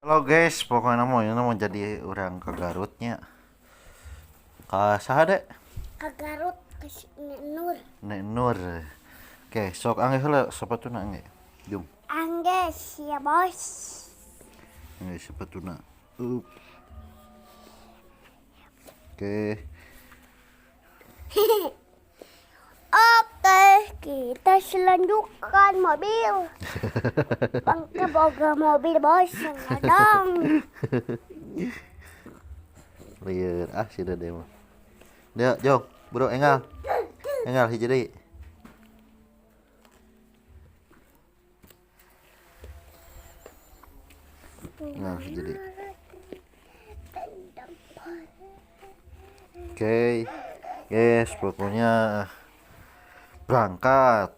Halo guys, pokoknya mau jadi orang ke Garutnya. Ka saha dek? Ke Garut ke Nek Nur. Nek Nur. Oke, sok angge heula sepatuna angge. Jum. Angges ya bos. Angge sepatuna. Up. Oke. Oke, kita selanjutkan mobil. Bangke boga mobil bos ngadang. Lieur si Dede mah. Dia, jong, bro engal. Engal hiji deui. Engal hiji deui. Oke. Guys, pokoknya berangkat.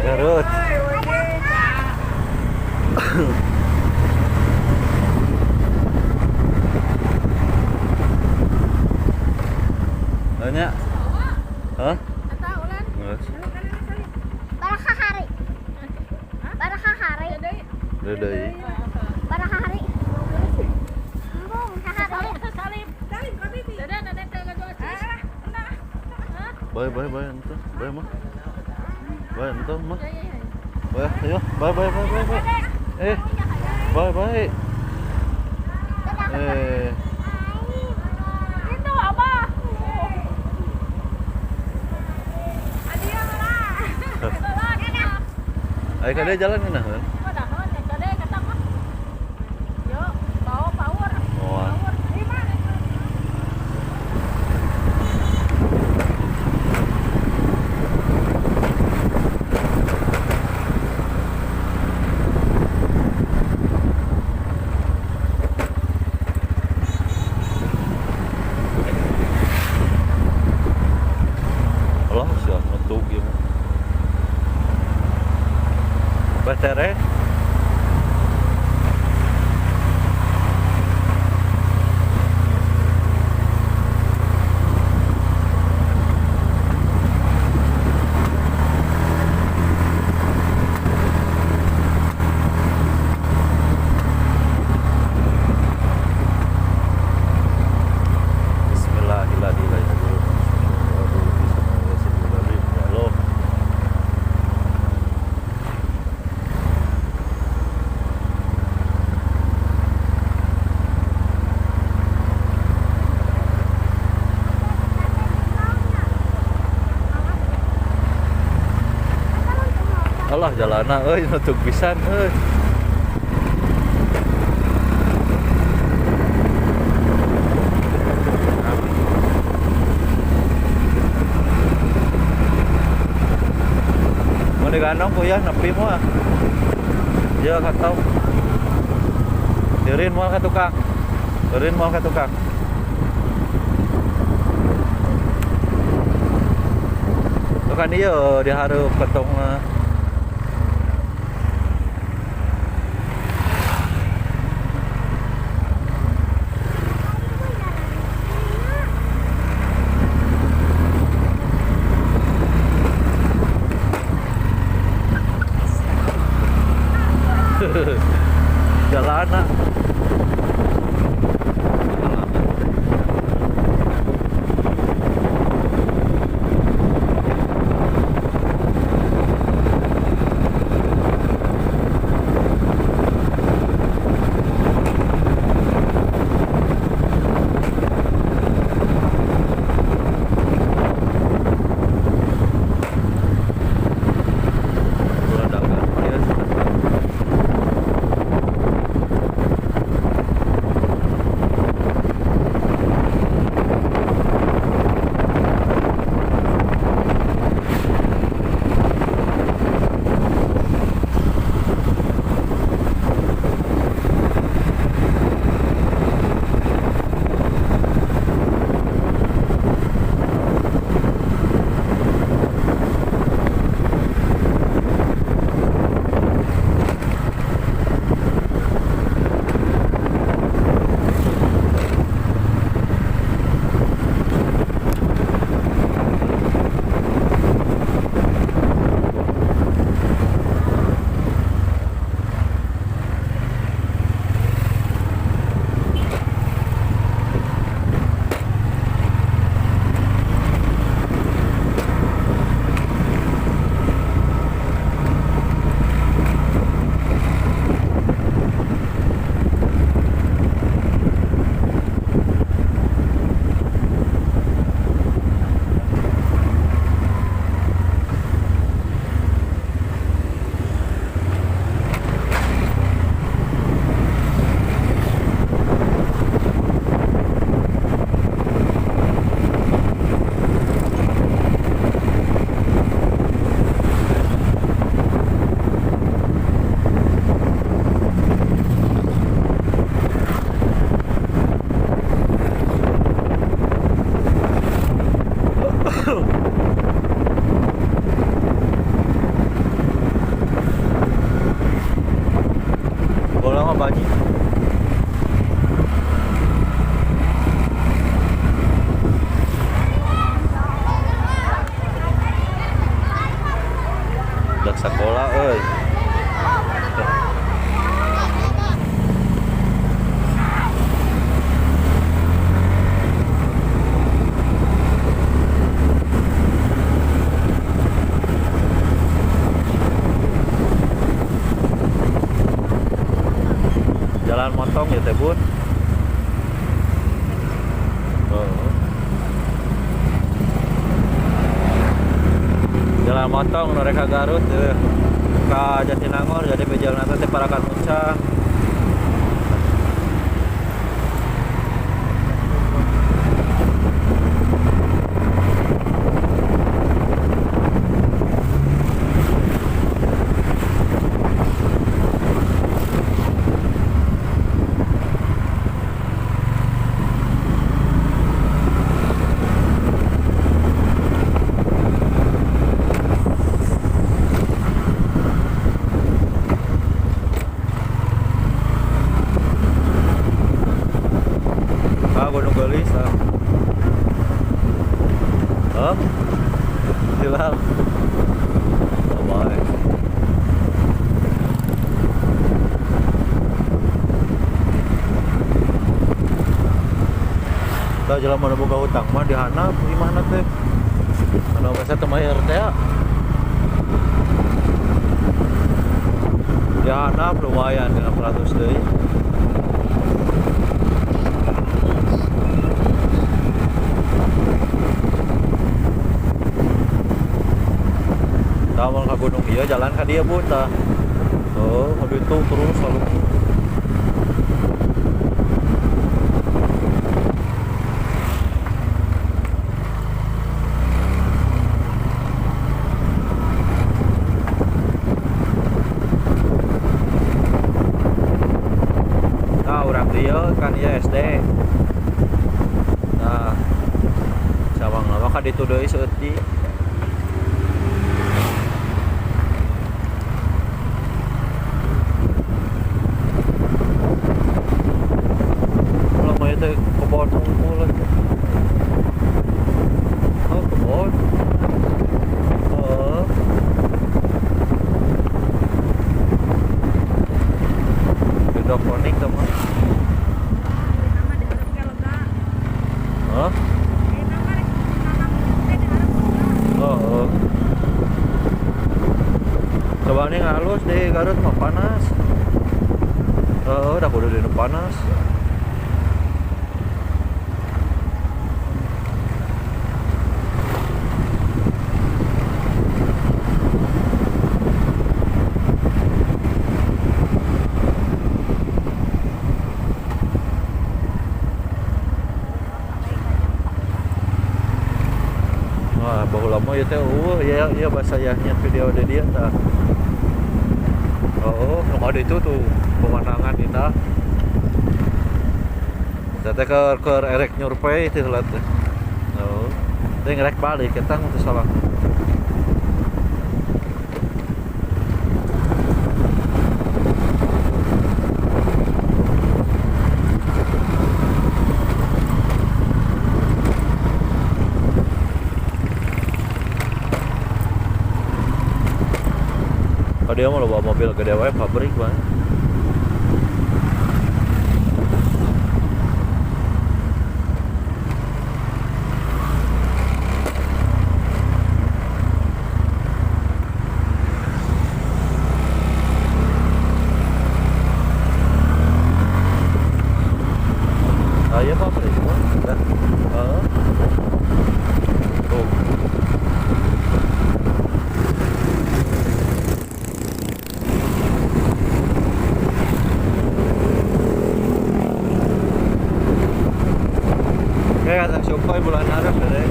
Garut. Banyak. Hah? Geus. Barakah hari. Barakah hari. Deui. Barakah hari. Embung hari. Bye entuh. Bye mah. Bye entuh mah. Bye, ayo. Bye. Bye. Itu apa? Ayo kada jalan ini nah. Oh. Allah siap nutug ieu mah. Batere. Bismillahirrahmanirrahim. Allah jalana euy nutup pisan euy. Mau digandong ku ya nepi moal. Ya katau. Dieureun moal ka tukang. Dieureun moal ka tukang. Kan ieu dihareup ketong jalana. Bun. Oh. Jalan motong mereka Garut ya. Ka Jatinangor jadi bejalan nanti Parakan Muncang. Gunung Gelis oh hilang oh baik kita jalan mana boga hutang mah di Hanap di mana teh anu masa teu mayar teh di Hanap lumayan 600 deui. Tahu ke gunung iya jalan ke dia Bun tah. Oh, habis itu terus selalu. Nah, orang dia kan iya SD. Nah, sawang lama ka ditu deui seutik. Itu kebon unggul aja. Oh kebon. Oh. Hidroponik teman. Hah? Oh. Coba nih halus di Garut mah panas. Oh, udah kudu di panas. Wah, bahu lama ya teh, ya bahasa yahnya video ada dia tah. Oh, ada itu tuh pemandangan kita. Tete ke erek nyurpei teh heula teh. Oh, teh ngerek balik kita teu salah. Dia mau bawa mobil gede wae pabrik bang. Iya pabrik bang. Tuh. Kayak kata Sukhoi bulan Arab deh.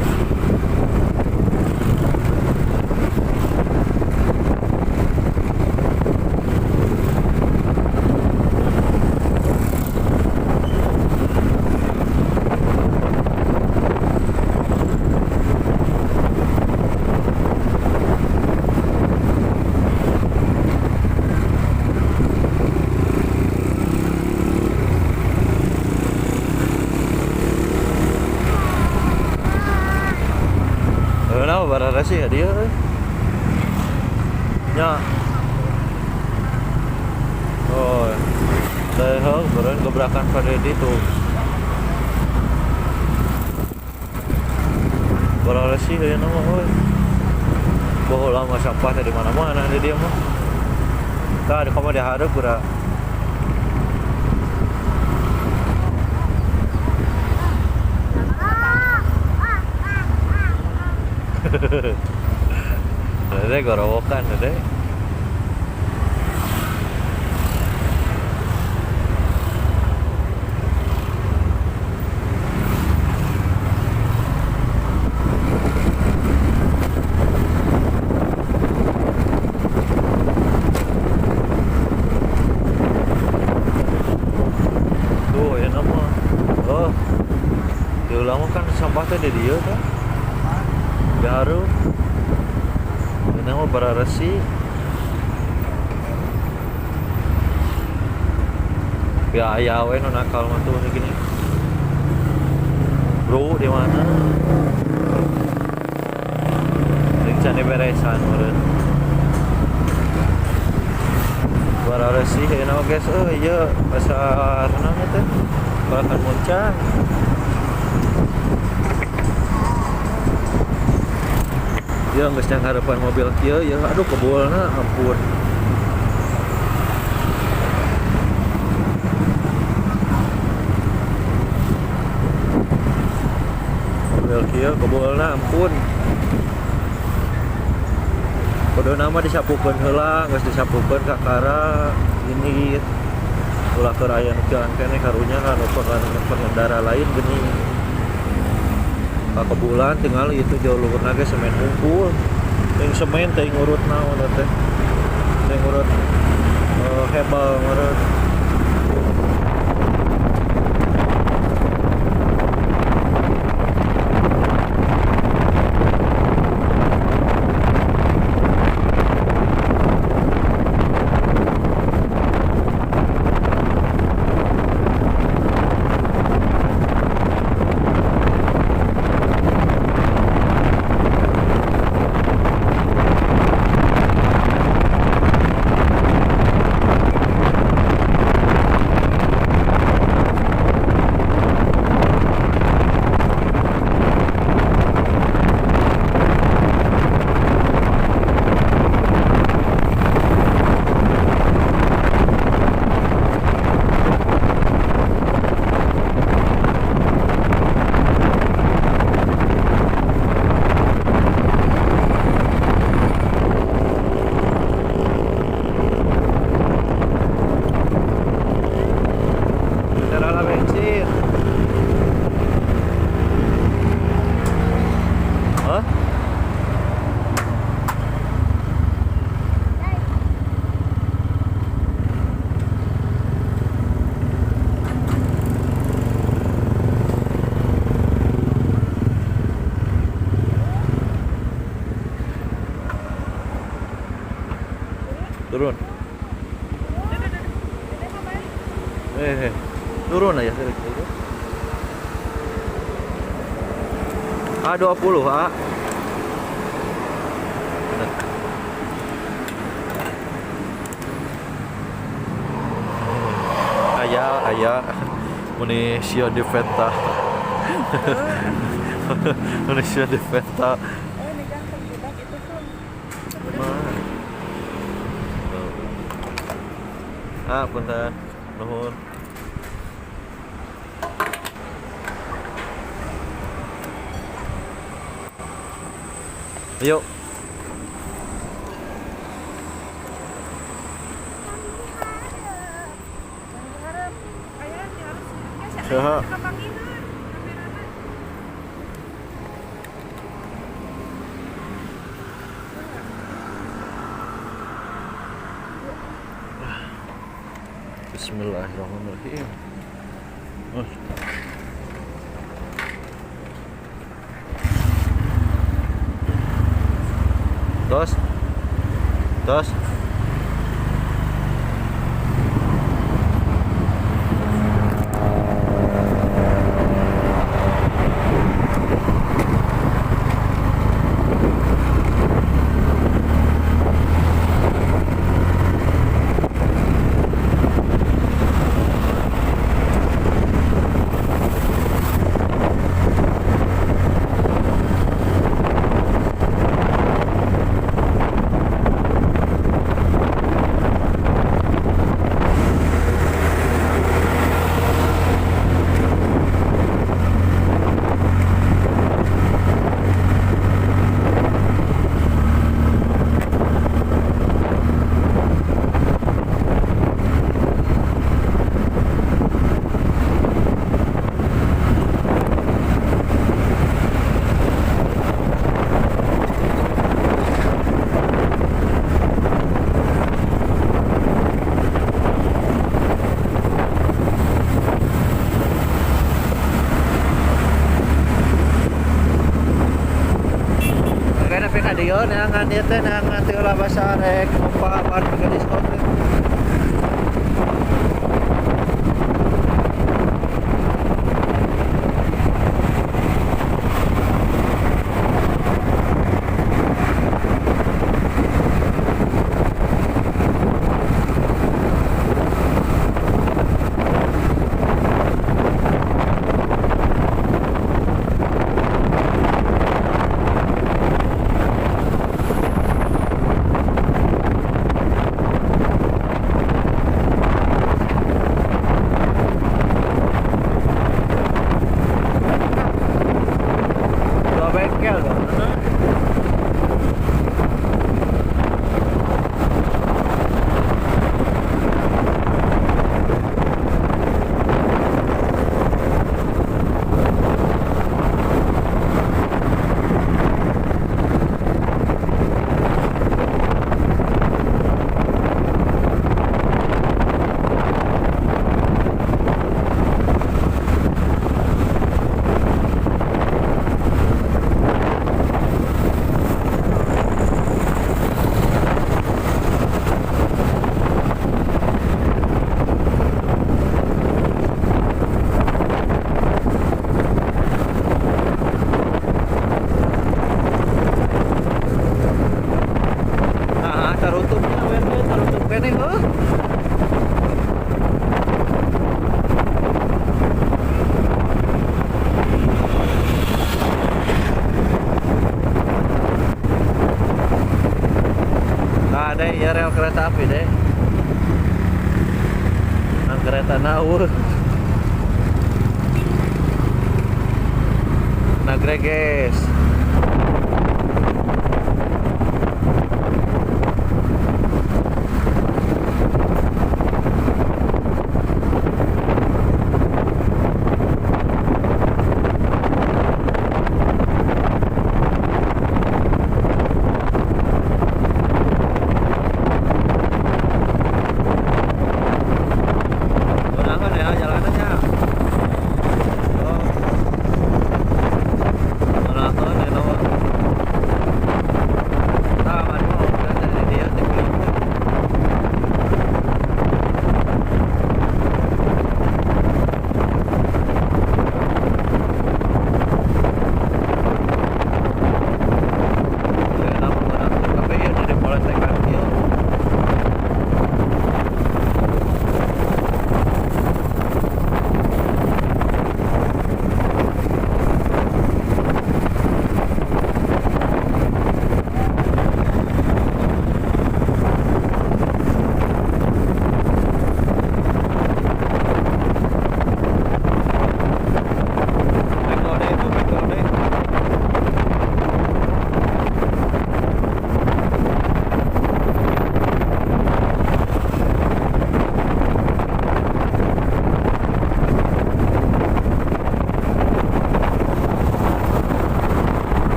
Barara sih ya dia nya oh leheng beren gebrakan pada itu barara sih ya nama oi bohong lama sampah di mana-mana dia mah tak ada kamu diharap pura Dede gorowokan dede. Tuh ya nama. Oh. Dia lama kan sampah teh di dia kan. Baru. Ini nama berarasi. Biaya we nu nakal mah tuh gini. Bro, di mana? Rencana beresan meureun. Berarasi enak guys. Iya pasar naon teh? Palakan Muncang. Dia geus yang harapan mobil kieu ya aduh kebulna ampun. Mobil kieu kebulna ampun. Kudu nama disapukeun heula, geus disapukeun ka kara ini ulah keur aya nu jalan keneh karunya kan pengendara lain geuning. Ka bulan tinggal itu jauh luhurna ge semen hungkul. Yang semen teh ngurut naon teh. Teh ngurut hebel ngurut. Turun. Turun aja. A20, A. Ayah. Manusia di Veta. Manusia di Veta. Punten, nuhun. Yuk. Saha? Bismillahirrahmanirrahim. Tos. Rio neangan ieu teh neangan teu ulah basa rek numpa ban ke diskon teh. Dua bengkel dong. Nah, tarutupnya we tarutup keneh heuh. Nah, deh, ya rel kereta api deh. Nang kereta naueuh. Nagreges. Gunakan ya jalanannya. Oh. Gunakan.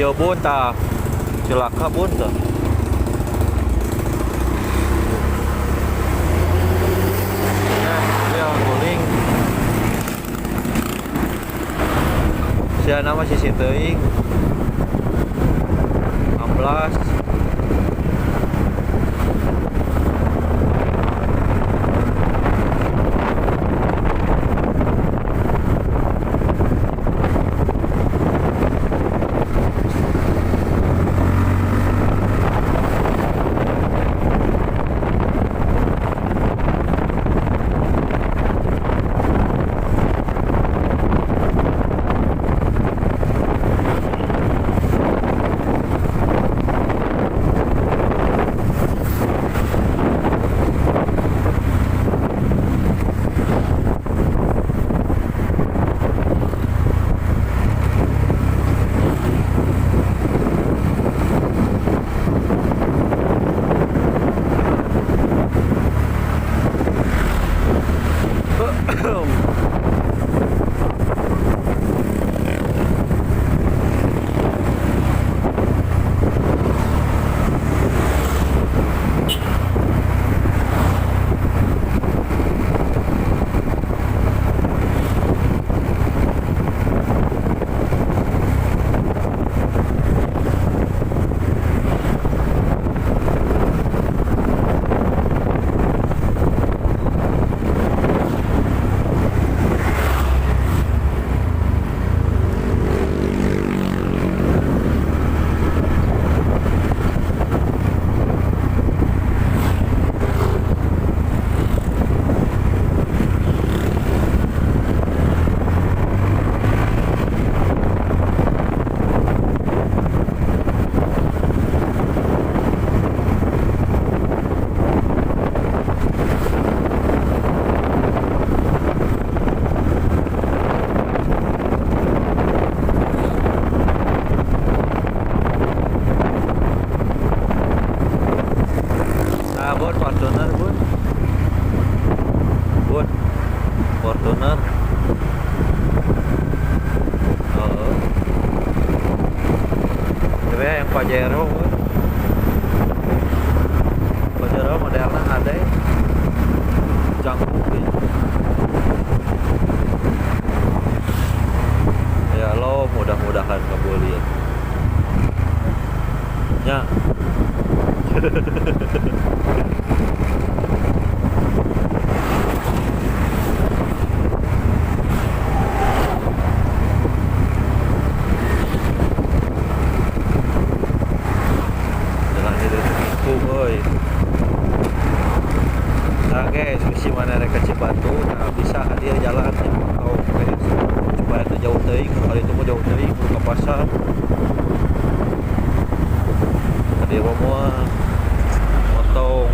Iya bun tah celaka bun tah. Ya guling. Siana masih si teuing. 16. Fortuner. Oh. Tapi yang Pajero, Pajero modelnya ada ya. Jangkuk ya. Ya lo mudah-mudahan kebulian. Ya. Nah guys, misi mana reka Cibatu, nah bisa dia jalan ya, atau guys, supaya itu jauh teuing, kali itu mau jauh teuing ke pasar. Tadi mau motong.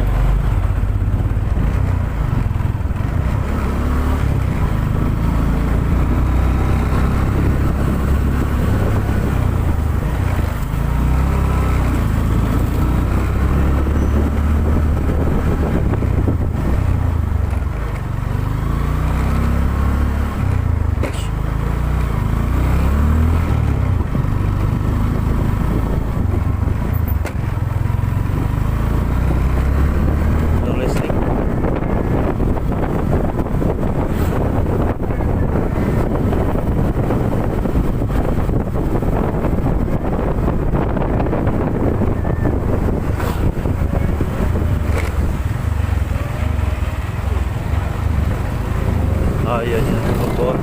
Oh iya iya, Bogor.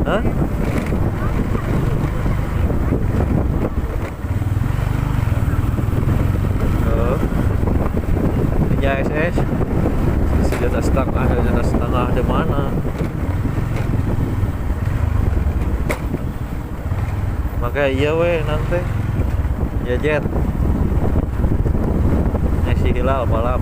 Hah? Oh. Ini SS. Sejuta setengah di mana? Makanya iya weh nanti. Ya jet. Si Hilal balap.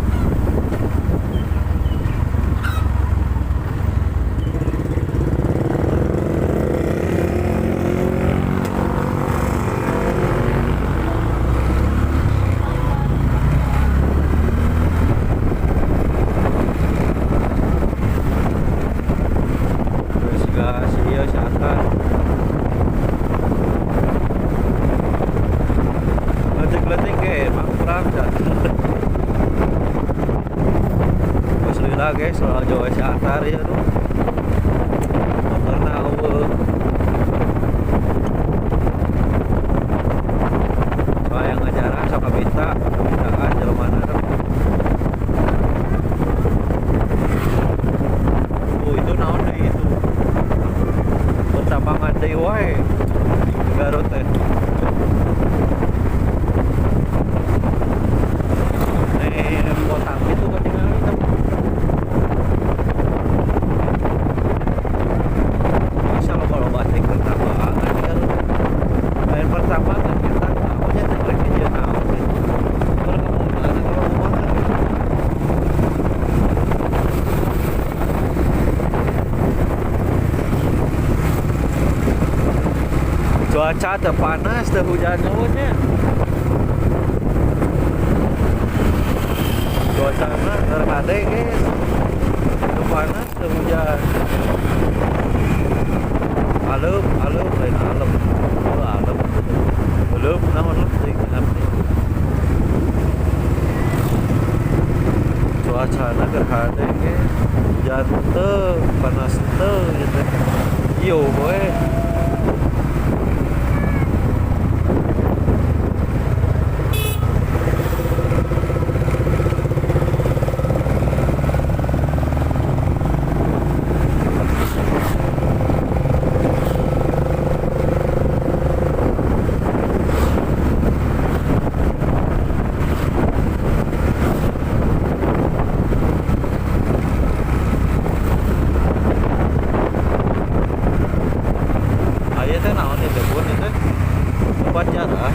Cuaca teu panas teu hujan nya. Cuaca mah terhade guys. Teu panas teu hujan. Aleup lain alem. Alem. Aleup naon lah teuing abdi. Cuacana gerhade guys. Hujan teu, panas teu gitu. Iyo we. Aya teh naon ieu teh bun teh? Upacara.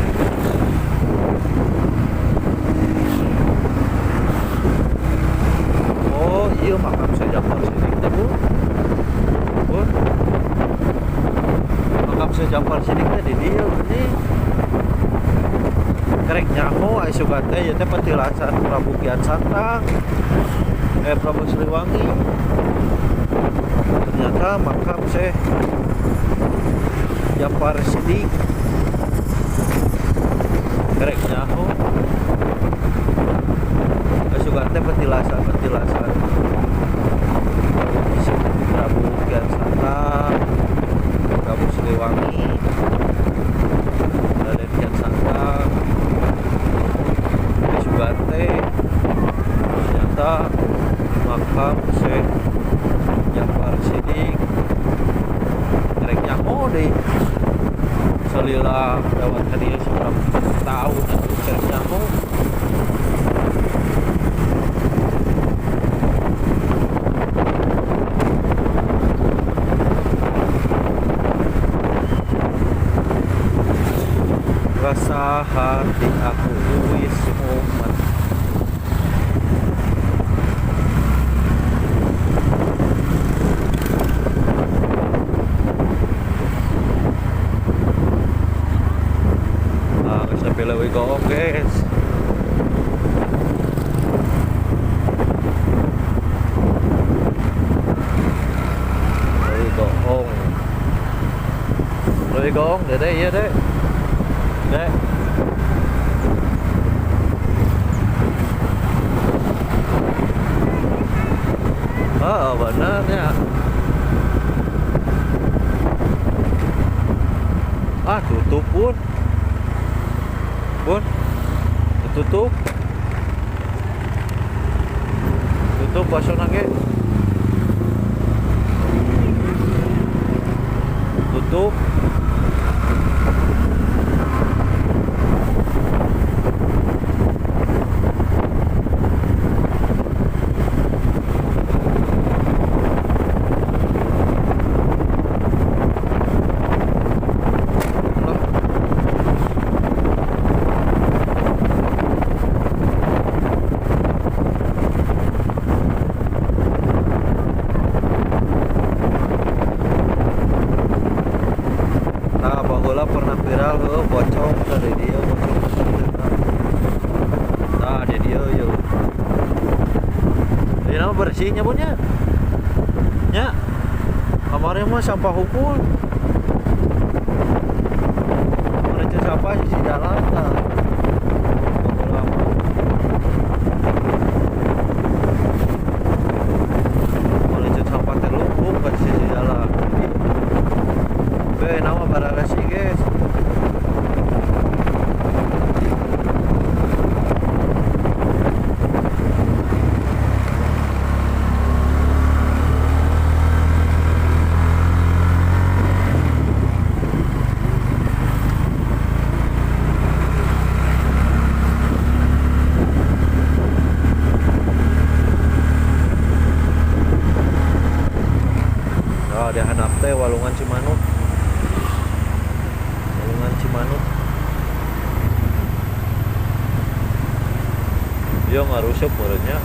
Oh, iya makam Syekh Ja'far Shadiq teh, Bu. Bun. Makam Syekh Ja'far Shadiq teh di dieu nih. Kerek nyaho aya sugan teh ieu teh petilasan Prabu Kian Santang. Prabu Siliwangi. Ternyata makam Syekh Ja'far Shadiq kerek nyaho sugan teh petilasan Prabu Kian Santang, Prabu Siliwangi, Raden Kian Santang sugan teh ternyata makam Syekh Ja'far Shadiq kerek nyaho deh. Salila lewat hadiah seberapa tahun atau kerek nyaho. Rasa hati aku wis mumet. Sampai we go guys. Leuwih goong deh iya deh. Dek. Oh, benarnya. Tutup pun. Bun, tutup baso nage tutup. Baheula pernah viral bocong dari dia nah dia yuk ini nama bersihnya punya nya kamarnya mah sampah hukum kemarin sampah di dalam tak kemarin sampah terlumpuk kan di dalam. Oke, nama bararasi guys. Oh, di handap teh Walungan Cimanuk. Cimanuk. Dia ngarusep meureunnya.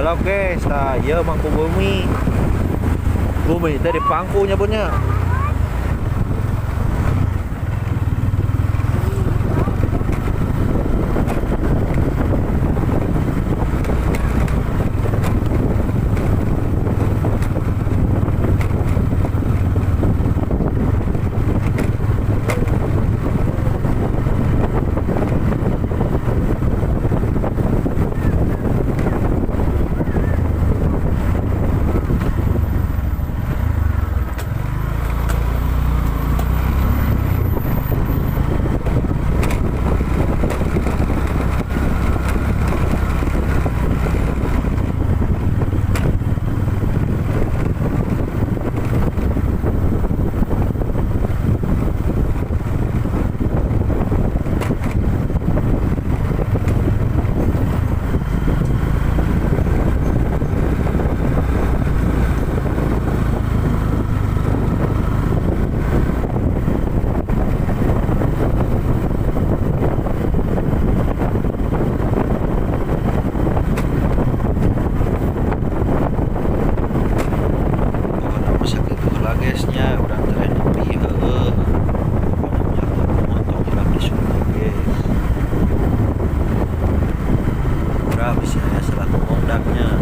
belok guys. Nah, iya Mangku Bumi. Bumi dari pangku nyebutnya. Guysnya udah tren nepi motong hilang di sungai guys. Udah bisa ya setelah mengondaknya.